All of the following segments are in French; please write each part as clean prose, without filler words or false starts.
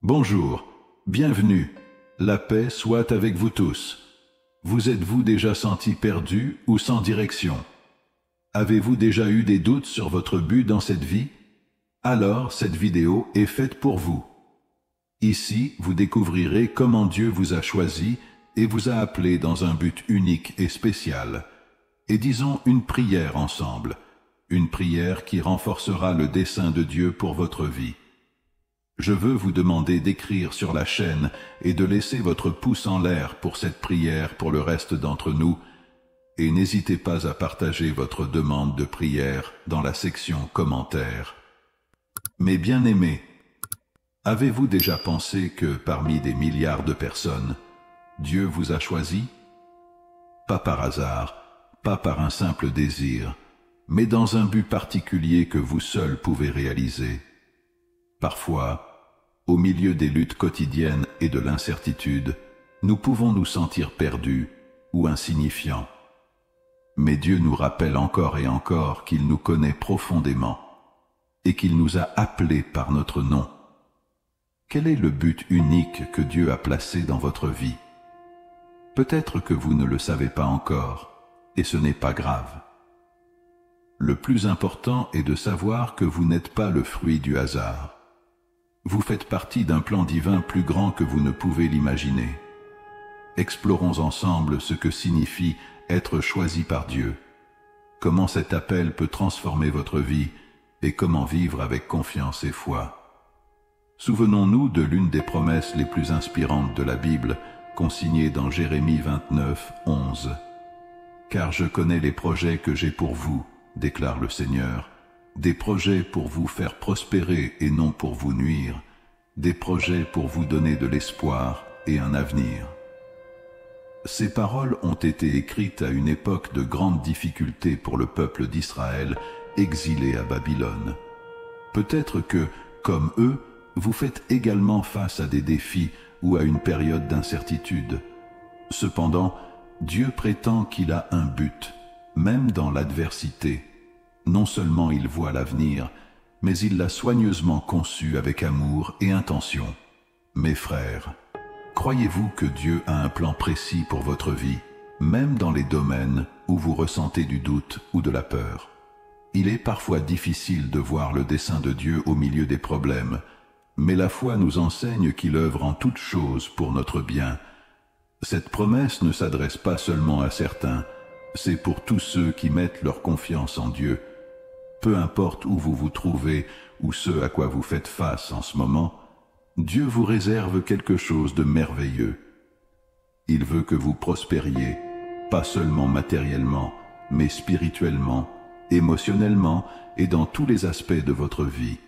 Bonjour, bienvenue, la paix soit avec vous tous. Vous êtes-vous déjà senti perdu ou sans direction? Avez-vous déjà eu des doutes sur votre but dans cette vie? Alors cette vidéo est faite pour vous. Ici, vous découvrirez comment Dieu vous a choisi et vous a appelé dans un but unique et spécial. Et disons une prière ensemble, une prière qui renforcera le dessein de Dieu pour votre vie. Je veux vous demander d'écrire sur la chaîne et de laisser votre pouce en l'air pour cette prière pour le reste d'entre nous, et n'hésitez pas à partager votre demande de prière dans la section commentaires. Mes bien-aimés, avez-vous déjà pensé que parmi des milliards de personnes, Dieu vous a choisi? Pas par hasard, pas par un simple désir, mais dans un but particulier que vous seul pouvez réaliser. Parfois, au milieu des luttes quotidiennes et de l'incertitude, nous pouvons nous sentir perdus ou insignifiants. Mais Dieu nous rappelle encore et encore qu'il nous connaît profondément et qu'il nous a appelés par notre nom. Quel est le but unique que Dieu a placé dans votre vie? Peut-être que vous ne le savez pas encore, et ce n'est pas grave. Le plus important est de savoir que vous n'êtes pas le fruit du hasard. Vous faites partie d'un plan divin plus grand que vous ne pouvez l'imaginer. Explorons ensemble ce que signifie être choisi par Dieu, comment cet appel peut transformer votre vie et comment vivre avec confiance et foi. Souvenons-nous de l'une des promesses les plus inspirantes de la Bible, consignée dans Jérémie 29, 11. « Car je connais les projets que j'ai pour vous, déclare le Seigneur, des projets pour vous faire prospérer et non pour vous nuire, des projets pour vous donner de l'espoir et un avenir. » Ces paroles ont été écrites à une époque de grandes difficultés pour le peuple d'Israël, exilé à Babylone. Peut-être que, comme eux, vous faites également face à des défis ou à une période d'incertitude. Cependant, Dieu prétend qu'il a un but, même dans l'adversité. Non seulement il voit l'avenir, mais il l'a soigneusement conçu avec amour et intention. Mes frères, croyez-vous que Dieu a un plan précis pour votre vie, même dans les domaines où vous ressentez du doute ou de la peur? Il est parfois difficile de voir le dessein de Dieu au milieu des problèmes, mais la foi nous enseigne qu'il œuvre en toutes choses pour notre bien. Cette promesse ne s'adresse pas seulement à certains, c'est pour tous ceux qui mettent leur confiance en Dieu. Peu importe où vous vous trouvez ou ce à quoi vous faites face en ce moment, Dieu vous réserve quelque chose de merveilleux. Il veut que vous prospériez, pas seulement matériellement, mais spirituellement, émotionnellement et dans tous les aspects de votre vie.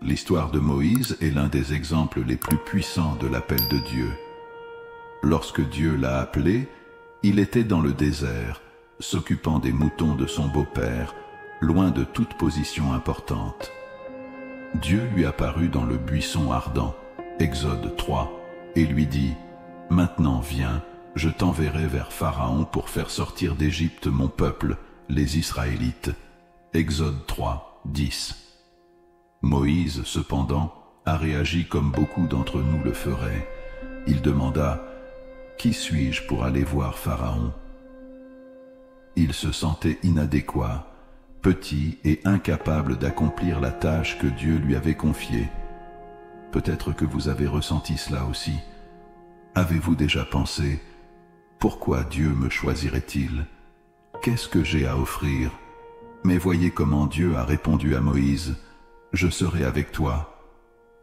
L'histoire de Moïse est l'un des exemples les plus puissants de l'appel de Dieu. Lorsque Dieu l'a appelé, il était dans le désert, s'occupant des moutons de son beau-père, loin de toute position importante. Dieu lui apparut dans le buisson ardent, Exode 3, et lui dit « Maintenant viens, je t'enverrai vers Pharaon pour faire sortir d'Égypte mon peuple, les Israélites. » Exode 3, 10. Moïse, cependant, a réagi comme beaucoup d'entre nous le feraient. Il demanda « Qui suis-je pour aller voir Pharaon ?» Il se sentait inadéquat, petit et incapable d'accomplir la tâche que Dieu lui avait confiée. Peut-être que vous avez ressenti cela aussi. Avez-vous déjà pensé « Pourquoi Dieu me choisirait-il? Qu'est-ce que j'ai à offrir ?» Mais voyez comment Dieu a répondu à Moïse « Je serai avec toi. »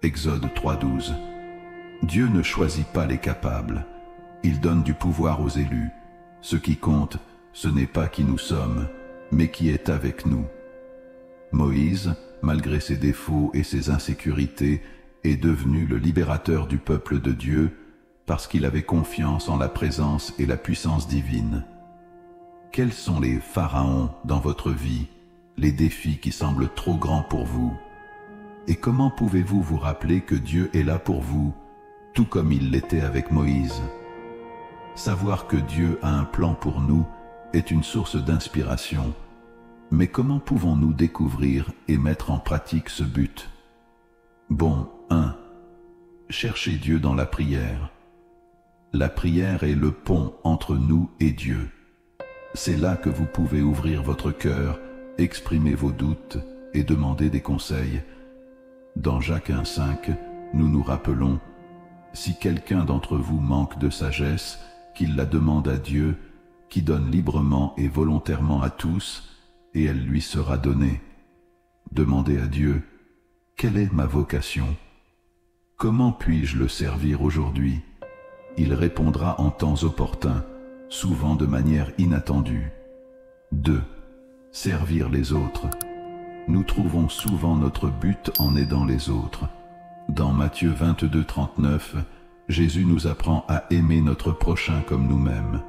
Exode 3.12. Dieu ne choisit pas les capables. Il donne du pouvoir aux élus. Ce qui compte, ce n'est pas qui nous sommes, mais qui est avec nous. Moïse, malgré ses défauts et ses insécurités, est devenu le libérateur du peuple de Dieu parce qu'il avait confiance en la présence et la puissance divine. Quels sont les pharaons dans votre vie, les défis qui semblent trop grands pour vous? Et comment pouvez-vous vous rappeler que Dieu est là pour vous, tout comme il l'était avec Moïse? Savoir que Dieu a un plan pour nous est une source d'inspiration. Mais comment pouvons-nous découvrir et mettre en pratique ce but? Bon, 1. Cherchez Dieu dans la prière. La prière est le pont entre nous et Dieu. C'est là que vous pouvez ouvrir votre cœur, exprimer vos doutes et demander des conseils. Dans Jacques 1,5, nous nous rappelons « Si quelqu'un d'entre vous manque de sagesse, qu'il la demande à Dieu, qui donne librement et volontairement à tous, et elle lui sera donnée. » Demandez à Dieu « Quelle est ma vocation ? Comment puis-je le servir aujourd'hui ?» Il répondra en temps opportun, souvent de manière inattendue. 2. Servir les autres. Nous trouvons souvent notre but en aidant les autres. Dans Matthieu 22, 39, Jésus nous apprend à aimer notre prochain comme nous-mêmes.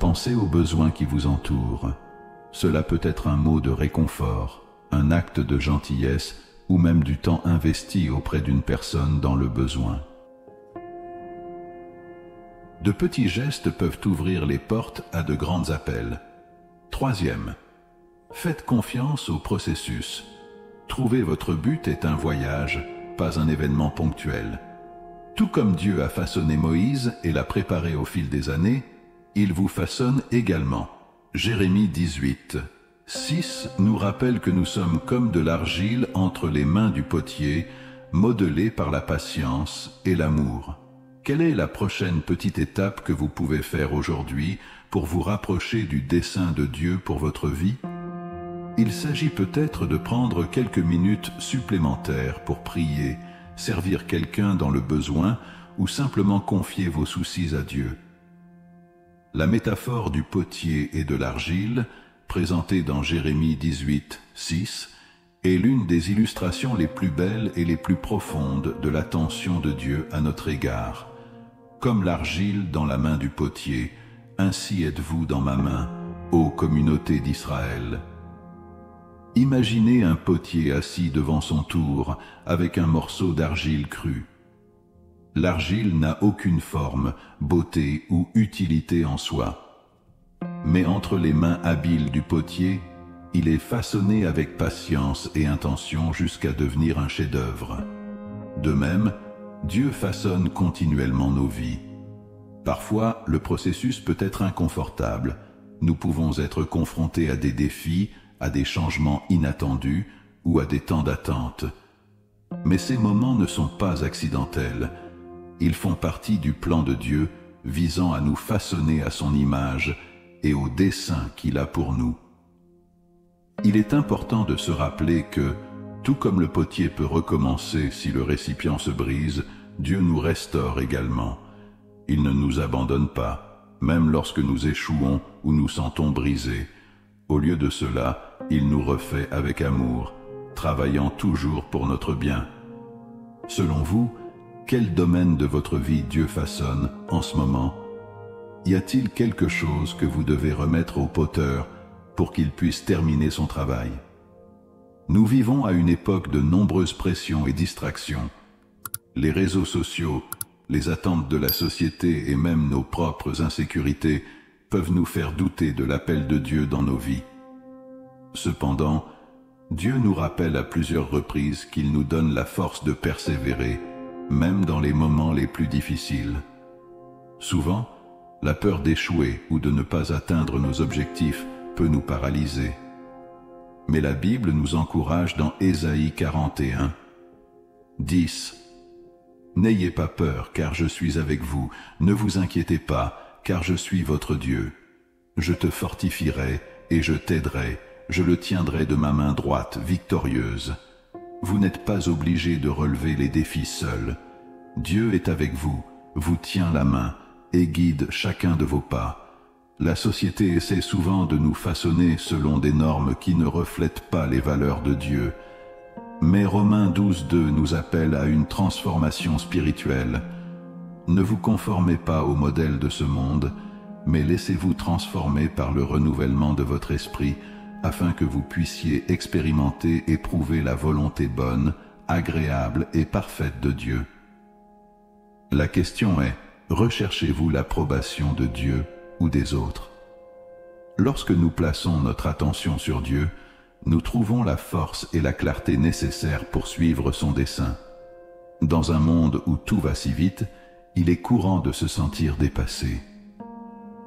Pensez aux besoins qui vous entourent. Cela peut être un mot de réconfort, un acte de gentillesse ou même du temps investi auprès d'une personne dans le besoin. De petits gestes peuvent ouvrir les portes à de grands appels. 3e, faites confiance au processus. Trouver votre but est un voyage, pas un événement ponctuel. Tout comme Dieu a façonné Moïse et l'a préparé au fil des années, il vous façonne également. Jérémie 18, 6 nous rappelle que nous sommes comme de l'argile entre les mains du potier, modelés par la patience et l'amour. Quelle est la prochaine petite étape que vous pouvez faire aujourd'hui pour vous rapprocher du dessein de Dieu pour votre vie? Il s'agit peut-être de prendre quelques minutes supplémentaires pour prier, servir quelqu'un dans le besoin ou simplement confier vos soucis à Dieu. La métaphore du potier et de l'argile, présentée dans Jérémie 18, 6, est l'une des illustrations les plus belles et les plus profondes de l'attention de Dieu à notre égard. Comme l'argile dans la main du potier, ainsi êtes-vous dans ma main, ô communauté d'Israël. Imaginez un potier assis devant son tour avec un morceau d'argile crue. L'argile n'a aucune forme, beauté ou utilité en soi. Mais entre les mains habiles du potier, il est façonné avec patience et intention jusqu'à devenir un chef-d'œuvre. De même, Dieu façonne continuellement nos vies. Parfois, le processus peut être inconfortable. Nous pouvons être confrontés à des défis, à des changements inattendus ou à des temps d'attente. Mais ces moments ne sont pas accidentels. Ils font partie du plan de Dieu visant à nous façonner à son image et au dessein qu'il a pour nous. Il est important de se rappeler que, tout comme le potier peut recommencer si le récipient se brise, Dieu nous restaure également. Il ne nous abandonne pas, même lorsque nous échouons ou nous sentons brisés. Au lieu de cela, il nous refait avec amour, travaillant toujours pour notre bien. Selon vous, quel domaine de votre vie Dieu façonne en ce moment? Y a-t-il quelque chose que vous devez remettre au poteur pour qu'il puisse terminer son travail? Nous vivons à une époque de nombreuses pressions et distractions. Les réseaux sociaux, les attentes de la société et même nos propres insécurités peuvent nous faire douter de l'appel de Dieu dans nos vies. Cependant, Dieu nous rappelle à plusieurs reprises qu'il nous donne la force de persévérer, même dans les moments les plus difficiles. Souvent, la peur d'échouer ou de ne pas atteindre nos objectifs peut nous paralyser. Mais la Bible nous encourage dans Ésaïe 41, 10. N'ayez pas peur, car je suis avec vous. Ne vous inquiétez pas, car je suis votre Dieu. Je te fortifierai et je t'aiderai. Je le tiendrai de ma main droite, victorieuse. Vous n'êtes pas obligés de relever les défis seuls. Dieu est avec vous, vous tient la main et guide chacun de vos pas. La société essaie souvent de nous façonner selon des normes qui ne reflètent pas les valeurs de Dieu. Mais Romains 12, 2 nous appelle à une transformation spirituelle. Ne vous conformez pas au modèle de ce monde, mais laissez-vous transformer par le renouvellement de votre esprit, afin que vous puissiez expérimenter et prouver la volonté bonne, agréable et parfaite de Dieu. La question est, recherchez-vous l'approbation de Dieu ou des autres? Lorsque nous plaçons notre attention sur Dieu, nous trouvons la force et la clarté nécessaires pour suivre son dessein. Dans un monde où tout va si vite, il est courant de se sentir dépassé.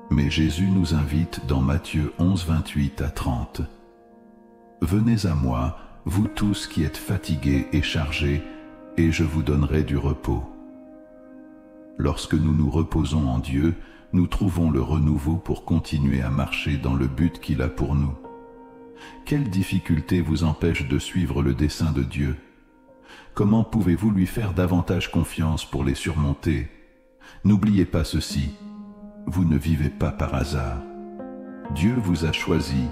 Mais Jésus nous invite dans Matthieu 11, 28 à 30. « Venez à moi, vous tous qui êtes fatigués et chargés, et je vous donnerai du repos. » Lorsque nous nous reposons en Dieu, nous trouvons le renouveau pour continuer à marcher dans le but qu'il a pour nous. Quelle difficulté vous empêche de suivre le dessein de Dieu? Comment pouvez-vous lui faire davantage confiance pour les surmonter? N'oubliez pas ceci, vous ne vivez pas par hasard. Dieu vous a choisi,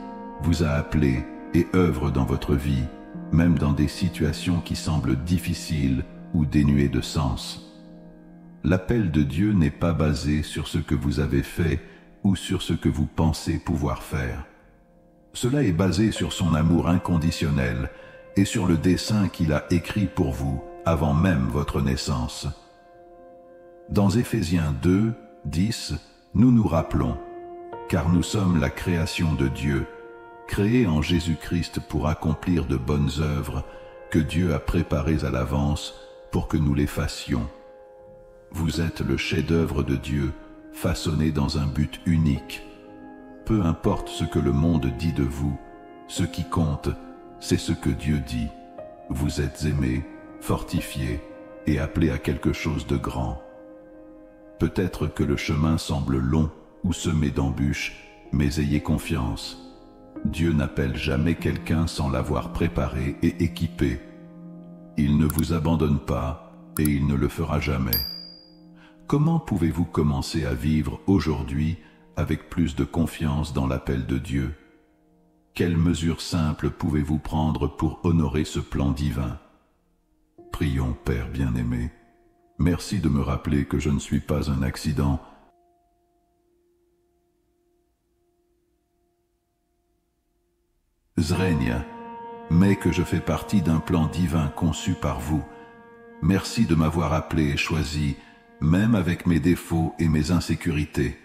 vous a appelé et œuvre dans votre vie, même dans des situations qui semblent difficiles ou dénuées de sens. L'appel de Dieu n'est pas basé sur ce que vous avez fait ou sur ce que vous pensez pouvoir faire. Cela est basé sur son amour inconditionnel et sur le dessein qu'il a écrit pour vous avant même votre naissance. Dans Éphésiens 2, 10, nous nous rappelons, car nous sommes la création de Dieu, créés en Jésus-Christ pour accomplir de bonnes œuvres que Dieu a préparées à l'avance pour que nous les fassions. Vous êtes le chef-d'œuvre de Dieu, façonné dans un but unique. Peu importe ce que le monde dit de vous, ce qui compte, c'est ce que Dieu dit. Vous êtes aimés, fortifiés et appelés à quelque chose de grand. Peut-être que le chemin semble long ou semé d'embûches, mais ayez confiance. Dieu n'appelle jamais quelqu'un sans l'avoir préparé et équipé. Il ne vous abandonne pas et il ne le fera jamais. Comment pouvez-vous commencer à vivre aujourd'hui avec plus de confiance dans l'appel de Dieu? Quelles mesures simples pouvez-vous prendre pour honorer ce plan divin? Prions, Père bien-aimé. Merci de me rappeler que je ne suis pas un accident. Zrenia, mais que je fais partie d'un plan divin conçu par vous. Merci de m'avoir appelé et choisi, même avec mes défauts et mes insécurités.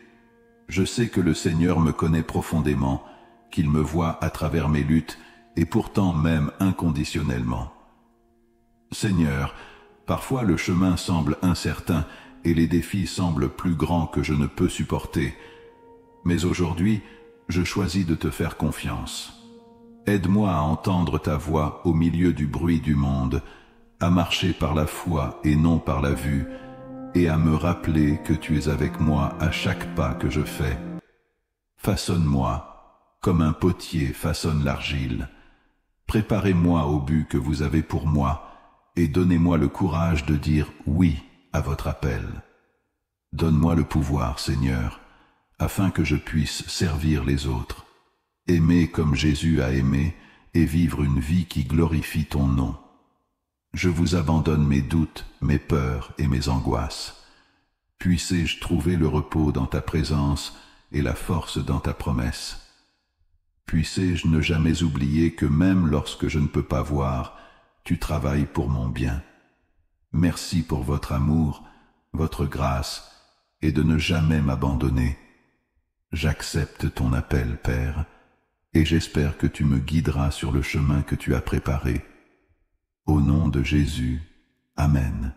Je sais que le Seigneur me connaît profondément, qu'il me voit à travers mes luttes et pourtant m'aime inconditionnellement. Seigneur, parfois le chemin semble incertain et les défis semblent plus grands que je ne peux supporter. Mais aujourd'hui, je choisis de te faire confiance. Aide-moi à entendre ta voix au milieu du bruit du monde, à marcher par la foi et non par la vue, et à me rappeler que tu es avec moi à chaque pas que je fais. Façonne-moi, comme un potier façonne l'argile. Préparez-moi au but que vous avez pour moi, et donnez-moi le courage de dire oui à votre appel. Donne-moi le pouvoir, Seigneur, afin que je puisse servir les autres, aimer comme Jésus a aimé et vivre une vie qui glorifie ton nom. Je vous abandonne mes doutes, mes peurs et mes angoisses. Puissé-je trouver le repos dans ta présence et la force dans ta promesse. Puissé-je ne jamais oublier que même lorsque je ne peux pas voir, tu travailles pour mon bien. Merci pour votre amour, votre grâce, et de ne jamais m'abandonner. J'accepte ton appel, Père, et j'espère que tu me guideras sur le chemin que tu as préparé. Au nom de Jésus, Amen.